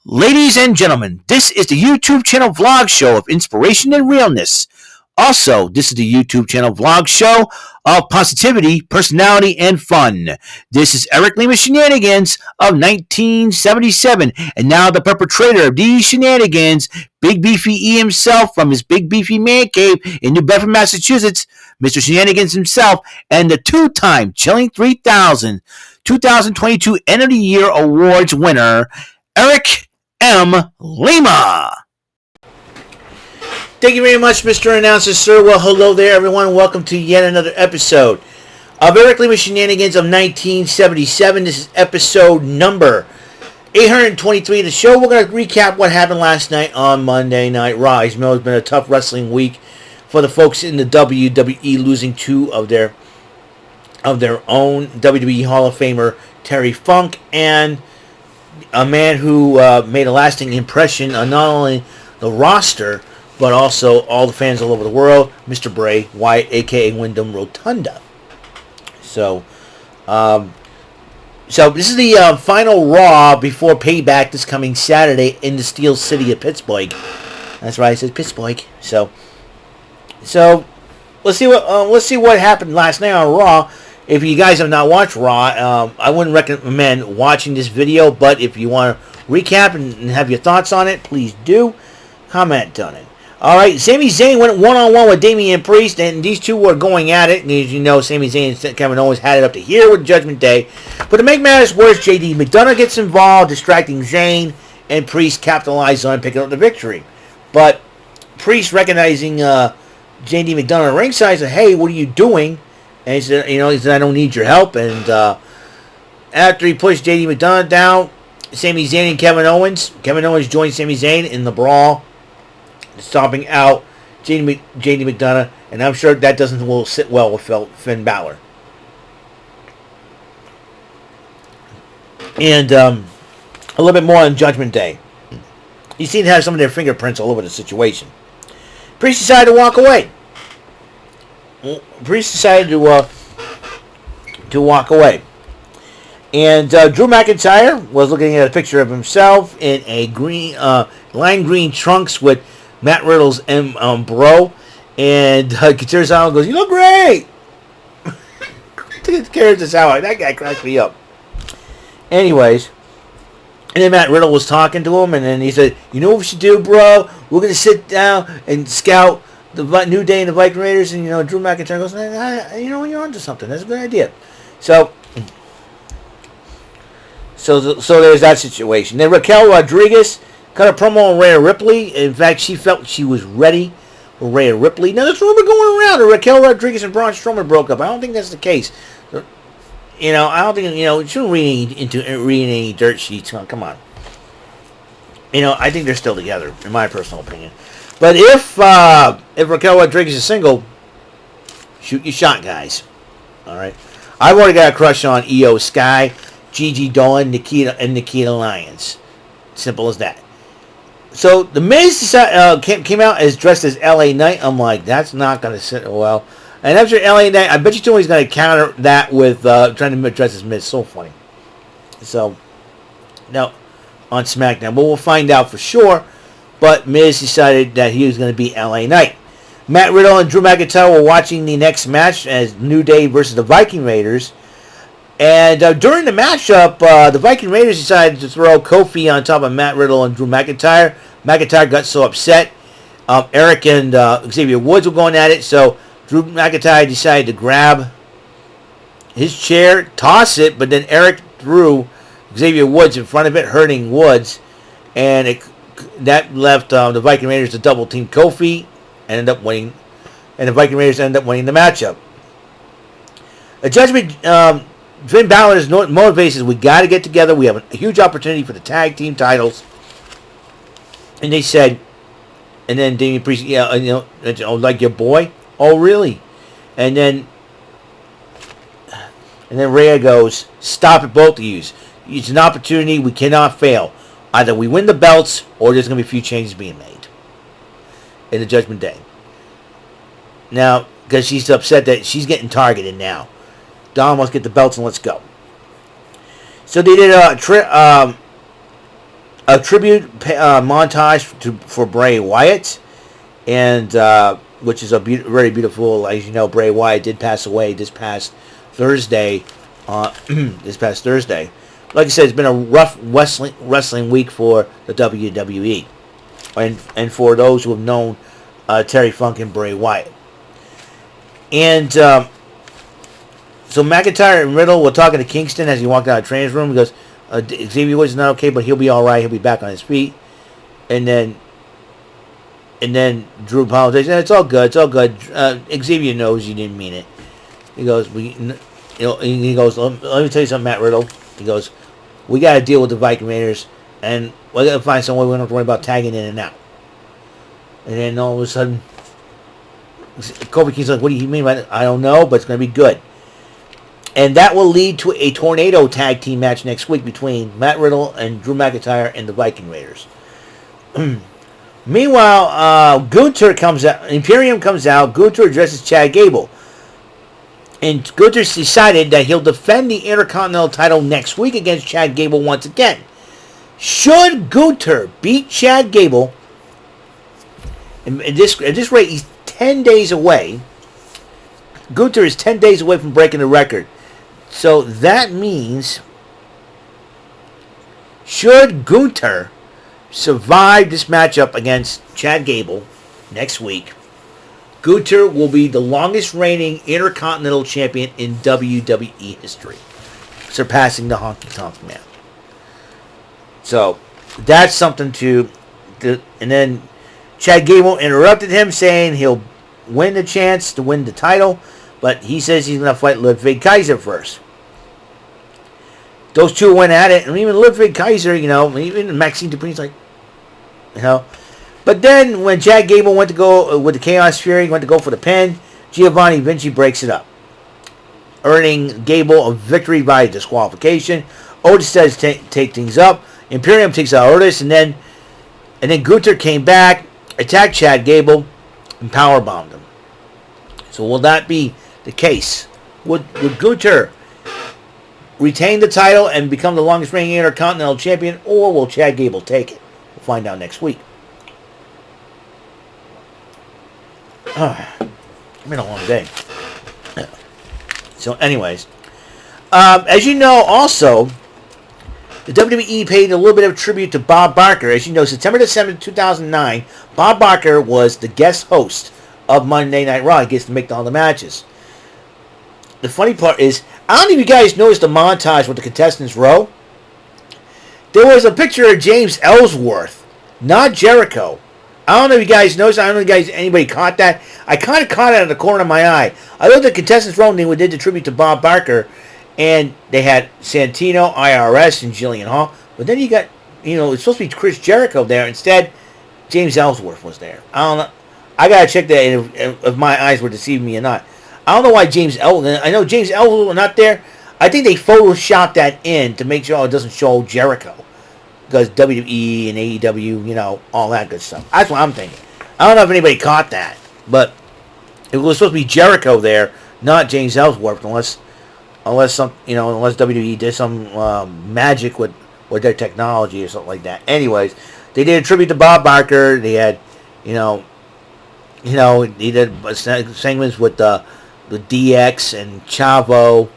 Ladies and gentlemen, this is the YouTube channel vlog show of inspiration and realness. Also, this is the YouTube channel vlog show of positivity, personality, and fun. This is Eric Limas Shenanigans of 1977, and now the perpetrator of these shenanigans, Big Beefy E himself from his Big Beefy Man Cave in New Bedford, Massachusetts, Mr. Shenanigans himself, and the two-time Chilling 3000 2022 End of the Year Awards winner, Eric M. Lima. Thank you very much, Mr. Announcer, sir. Well, hello there, everyone. Welcome to yet another episode of Eric Lima Shenanigans of 1977. This is episode number 823 of the show. We're going to recap what happened last night on Monday Night Raw. As you know, it's been a tough wrestling week for the folks in the WWE, losing two of their own, WWE Hall of Famer Terry Funk, and a man who made a lasting impression on not only the roster, but also all the fans all over the world, Mr. Bray Wyatt, a.k.a. Wyndham Rotunda. So this is the final Raw before Payback this coming Saturday in the Steel City of Pittsburgh. That's right, I said Pittsburgh. So let's see what happened last night on Raw. If you guys have not watched Raw, I wouldn't recommend watching this video, but if you want to recap and have your thoughts on it, please do comment on it. Alright, Sami Zayn went one-on-one with Damian Priest, and these two were going at it. And as you know, Sami Zayn and Kevin Owens had it up to here with Judgment Day. But to make matters worse, JD McDonough gets involved, distracting Zayn, and Priest capitalized on picking up the victory. But Priest, recognizing JD McDonough ringside, said, "Hey, what are you doing?" And he said, "I don't need your help." And after he pushed JD McDonough down, Sami Zayn and Kevin Owens joined Sami Zayn in the brawl, stomping out JD McDonough, and I'm sure that will sit well with Finn Balor. And a little bit more on Judgment Day. You seem to have some of their fingerprints all over the situation. Priest decided to walk away. Priest decided to walk away. And Drew McIntyre was looking at a picture of himself in a lime green trunks with Matt Riddle's bro. And Kazarian goes, "You look great!" Carries this out. That guy cracked me up. Anyways, and then Matt Riddle was talking to him, and then he said, "You know what we should do, bro? We're going to sit down and scout the New Day and the Viking Raiders." And Drew McIntyre goes, "You're onto something. That's a good idea." So there's that situation. Then Raquel Rodriguez cut a promo on Rhea Ripley. In fact, she felt she was ready for Rhea Ripley. Now, there's rumor going around that Raquel Rodriguez and Braun Strowman broke up. I don't think that's the case. I don't think, you shouldn't read any dirt sheets. Come on. I think they're still together, in my personal opinion. But if Raquel Rodriguez is single, shoot your shot, guys. All right. I've already got a crush on Io Sky, Gigi Dolan, Nikita Lyons. Simple as that. So the Miz came out as dressed as LA Knight. I'm like, that's not going to sit well. And after LA Knight, I bet you he's going to counter that with trying to dress as Miz. So funny. So now on SmackDown, but we'll find out for sure. But Miz decided that he was going to be LA Knight. Matt Riddle and Drew McIntyre were watching the next match as New Day versus the Viking Raiders. And during the matchup, the Viking Raiders decided to throw Kofi on top of Matt Riddle and Drew McIntyre. McIntyre got so upset. Eric and Xavier Woods were going at it, so Drew McIntyre decided to grab his chair, toss it, but then Eric threw Xavier Woods in front of it, hurting Woods. And that left the Viking Raiders to double team Kofi, ended up winning, and the Viking Raiders ended up winning the matchup. A judgment, Finn Balor's motivation is, we got to get together. We have a huge opportunity for the tag team titles. And they said, and then Damian Priest, like your boy? Oh, really? And then Rhea goes, "Stop it, both of you. It's an opportunity we cannot fail. Either we win the belts, or there's going to be a few changes being made in the Judgment Day." Now, because she's upset that she's getting targeted now. Don wants to get the belts and let's go. So they did a tribute montage for Bray Wyatt, and which is a very beautiful. As you know, Bray Wyatt did pass away this past Thursday. This past Thursday, like I said, it's been a rough wrestling week for the WWE, and for those who have known Terry Funk and Bray Wyatt, and so McIntyre and Riddle were talking to Kingston as he walked out of the trainer's room. He goes, Xavier Woods is not okay, but he'll be all right. He'll be back on his feet. And then Drew apologized. It's all good. It's all good. Xavier knows you didn't mean it. He goes, he goes, let me tell you something, Matt Riddle. He goes, we got to deal with the Viking Raiders, and we got to find some way we don't have to worry about tagging in and out. And then all of a sudden, Kofi Kingston's like, what do you mean by that? I don't know, but it's going to be good. And that will lead to a tornado tag team match next week between Matt Riddle and Drew McIntyre and the Viking Raiders. Meanwhile, Gunther comes out. Imperium comes out. Gunther addresses Chad Gable. And Gunther's decided that he'll defend the Intercontinental title next week against Chad Gable once again. Should Gunther beat Chad Gable, at this rate, he's 10 days away. Gunther is 10 days away from breaking the record. So that means, should Gunther survive this matchup against Chad Gable next week, Gunther will be the longest reigning Intercontinental Champion in WWE history, surpassing the Honky Tonk Man. So that's something to and then Chad Gable interrupted him, saying he'll win the chance to win the title, but he says he's going to fight Ludwig Kaiser first. Those two went at it, and even Ludwig Kaiser, even Maxine Dupree's like, But then when Chad Gable went to go with the Chaos Fury, went to go for the pin, Giovanni Vinci breaks it up, earning Gable a victory by disqualification. Otis says take things up. Imperium takes out Otis, and then Gunther came back, attacked Chad Gable, and powerbombed him. So will that be the case? Would Gunther retain the title and become the longest reigning Intercontinental Champion, or will Chad Gable take it? We'll find out next week. It's been a long day. So anyways, as you know, also, the WWE paid a little bit of tribute to Bob Barker. As you know, September 2009, Bob Barker was the guest host of Monday Night Raw. He gets to make all the matches. The funny part is, I don't know if you guys noticed the montage with the contestants row. There was a picture of James Ellsworth, not Jericho. I don't know if you guys noticed. I don't know if anybody caught that. I kind of caught it out of the corner of my eye. I looked at the contestants row and they did the tribute to Bob Barker, and they had Santino, IRS, and Jillian Hall. But then you got, it's supposed to be Chris Jericho there. Instead, James Ellsworth was there. I don't know. I gotta check that if my eyes were deceiving me or not. I don't know why James Ellsworth. I know James Ellsworth was not there. I think they photoshopped that in to make sure it doesn't show Jericho, because WWE and AEW, all that good stuff. That's what I'm thinking. I don't know if anybody caught that, but it was supposed to be Jericho there, not James Ellsworth, unless WWE did some magic with their technology or something like that. Anyways, they did a tribute to Bob Barker. They had, he did segments with the DX and Chavo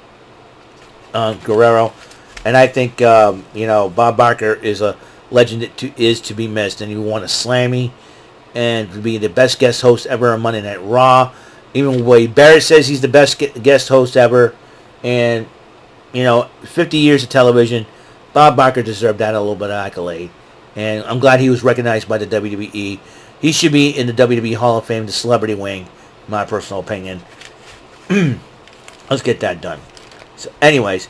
Guerrero. And I think, Bob Barker is a legend that is to be missed. And he won a Slammy and to be the best guest host ever on Monday Night Raw. Even Wade Barrett says he's the best guest host ever. And, 50 years of television, Bob Barker deserved that a little bit of accolade. And I'm glad he was recognized by the WWE. He should be in the WWE Hall of Fame, the celebrity wing, in my personal opinion. Let's get that done. So, anyways,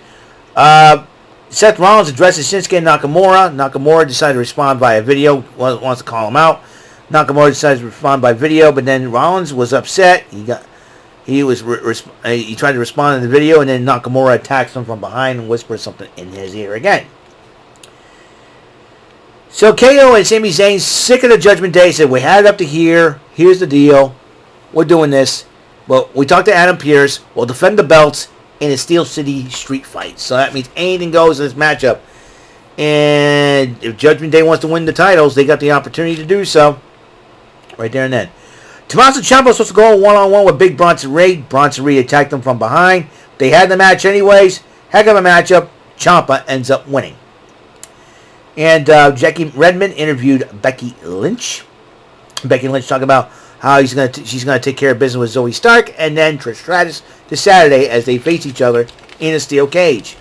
Seth Rollins addresses Shinsuke Nakamura. Nakamura decided to respond via video, wants to call him out. Nakamura decided to respond by video, but then Rollins was upset. He tried to respond in the video, and then Nakamura attacks him from behind and whispers something in his ear again. So KO and Sami Zayn, sick of the Judgment Day, said, we had it up to here. Here's the deal. We're doing this. Well, we talked to Adam Pearce. We'll defend the belts in a Steel City street fight. So that means anything goes in this matchup. And if Judgment Day wants to win the titles, they got the opportunity to do so. Right there and then. Tommaso Ciampa was supposed to go one-on-one with Big Bronson Reed. Bronson Reed attacked him from behind. They had the match anyways. Heck of a matchup. Ciampa ends up winning. And Jackie Redmond interviewed Becky Lynch. Becky Lynch talking about how she's gonna take care of business with Zoe Stark, and then Trish Stratus this Saturday as they face each other in a steel cage.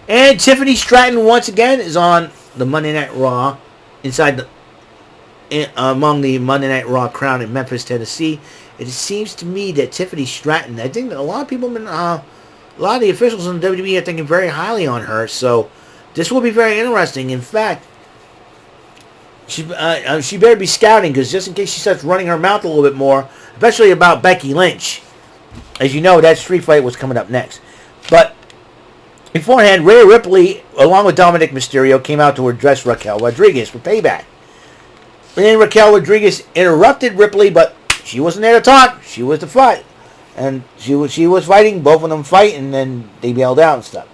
And Tiffany Stratton once again is on the Monday Night Raw among the Monday Night Raw crowd in Memphis, Tennessee. It seems to me that Tiffany Stratton, I think that a lot of people, a lot of the officials in the WWE are thinking very highly on her. So this will be very interesting. In fact, she better be scouting, because just in case she starts running her mouth a little bit more, especially about Becky Lynch. As you know, that street fight was coming up next. But beforehand, Rhea Ripley, along with Dominic Mysterio, came out to address Raquel Rodriguez for Payback. And then Raquel Rodriguez interrupted Ripley, but she wasn't there to talk. She was to fight. And she was fighting. Both of them fight, and then they bailed out and stuff.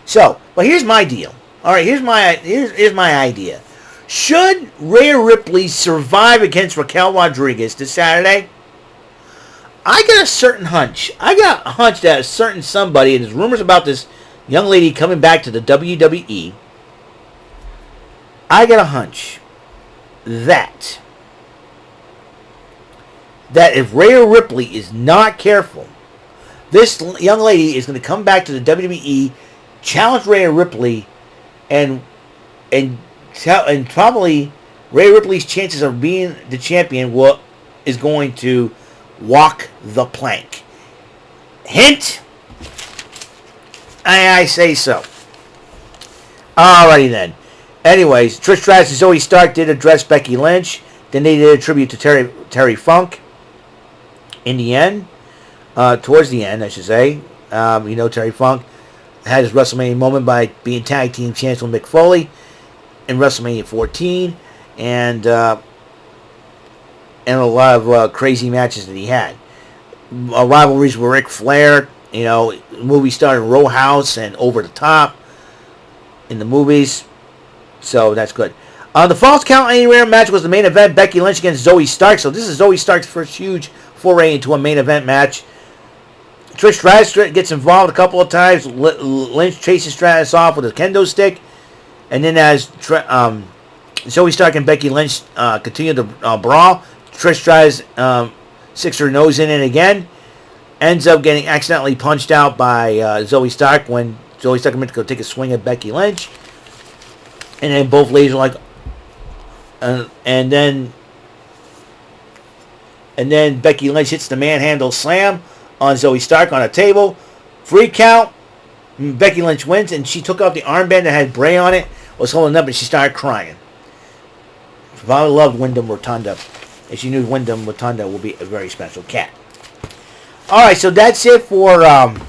So, but here's my deal. All right, here's my idea. Should Rhea Ripley survive against Raquel Rodriguez this Saturday? I got a certain hunch. I got a hunch that a certain somebody, and there's rumors about this young lady coming back to the WWE. I got a hunch that if Rhea Ripley is not careful, this young lady is going to come back to the WWE, challenge Rhea Ripley, and probably Rhea Ripley's chances of being the champion is going to walk the plank. Hint? I say so. Alrighty then. Anyways, Trish Stratus and Zoe Stark did address Becky Lynch. Then they did a tribute to Terry Funk. In the end, towards the end, I should say. Terry Funk had his WrestleMania moment by being tag team champs with Mick Foley in WrestleMania 14, and a lot of crazy matches that he had. Rivalries with Ric Flair, movie starring Row House and Over the Top in the movies, so that's good. The Falls Count Anywhere match was the main event. Becky Lynch against Zoe Stark. So this is Zoe Stark's first huge foray into a main event match. Trish Stratus gets involved a couple of times. Lynch chases Stratus off with a kendo stick. And then as Zoe Stark and Becky Lynch continue to brawl, Trish Stratus sticks her nose in it again. Ends up getting accidentally punched out by Zoe Stark when Zoe Stark went to go take a swing at Becky Lynch. And then both ladies are like... And then Becky Lynch hits the manhandle slam on Zoe Stark on a table. Free count. Becky Lynch wins, and she took off the armband that had Bray on it, was holding up, and she started crying. I loved Wyndham Rotunda, and she knew Wyndham Rotunda will be a very special cat. All right, so that's it for man.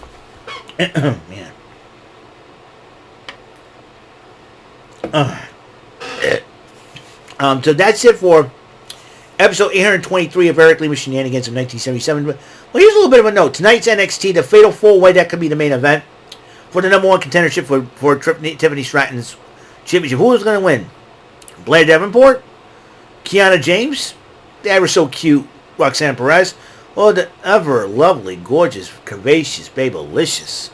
So that's it for episode 823 of Eric Limas Shenanigans of 1977. Well, here's a little bit of a note. Tonight's NXT, the Fatal 4-Way, that could be the main event for the number one contendership for Tiffany Stratton's championship. Who is going to win? Blair Davenport? Kiana James? The ever so cute Roxanne Perez? Or the ever lovely, gorgeous, curvaceous, babylicious,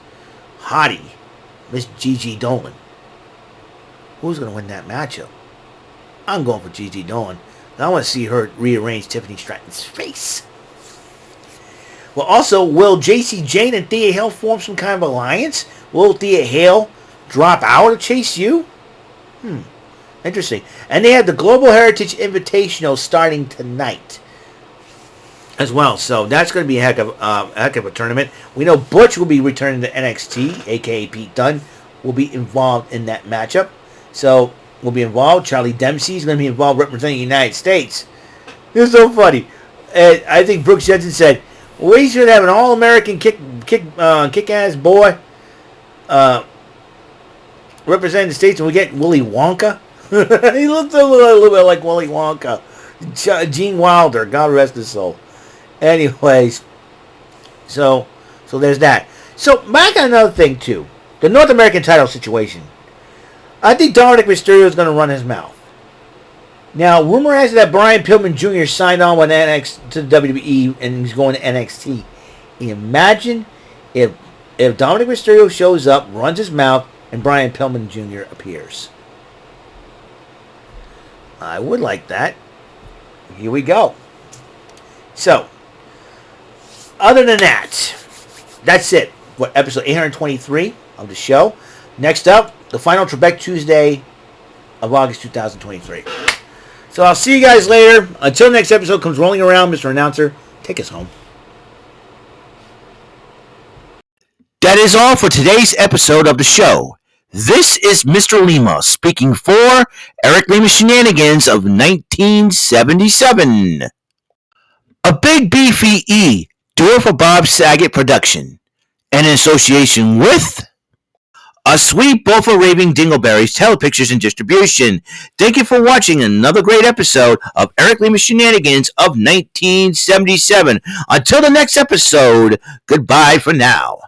hottie Miss Gigi Dolan? Who's going to win that matchup? I'm going for Gigi Dolan. I want to see her rearrange Tiffany Stratton's face. Well, also, will JC Jane and Thea Hale form some kind of alliance? Will Thea Hale drop out to chase you? Interesting. And they have the Global Heritage Invitational starting tonight as well. So that's going to be a heck of a tournament. We know Butch will be returning to NXT, a.k.a. Pete Dunne, will be involved in that matchup. So will be involved. Charlie Dempsey is going to be involved representing the United States. It's so funny. I think Brooks Jensen said, we should have an all-American kick-ass boy representing the States, and we get Willy Wonka. He looks a little bit like Willy Wonka. Gene Wilder, God rest his soul. Anyways, so there's that. So back on another thing too. The North American title situation. I think Dominic Mysterio is going to run his mouth. Now, rumor has it that Brian Pillman Jr. signed on with to the WWE and he's going to NXT. Imagine if Dominic Mysterio shows up, runs his mouth, and Brian Pillman Jr. appears. I would like that. Here we go. So, other than that, that's it. What, episode 823 of the show. Next up, the final Trebek Tuesday of August 2023. So I'll see you guys later. Until next episode comes rolling around, Mr. Announcer, take us home. That is all for today's episode of the show. This is Mr. Limas speaking for Eric Limas Shenanigans of 1977. A Big Beefy E, do for Bob Saget production, and in association with A Sweet Bowl for Raving Dingleberries Telepictures and Distribution. Thank you for watching another great episode of Eric Limas Shenanigans of 1977. Until the next episode, goodbye for now.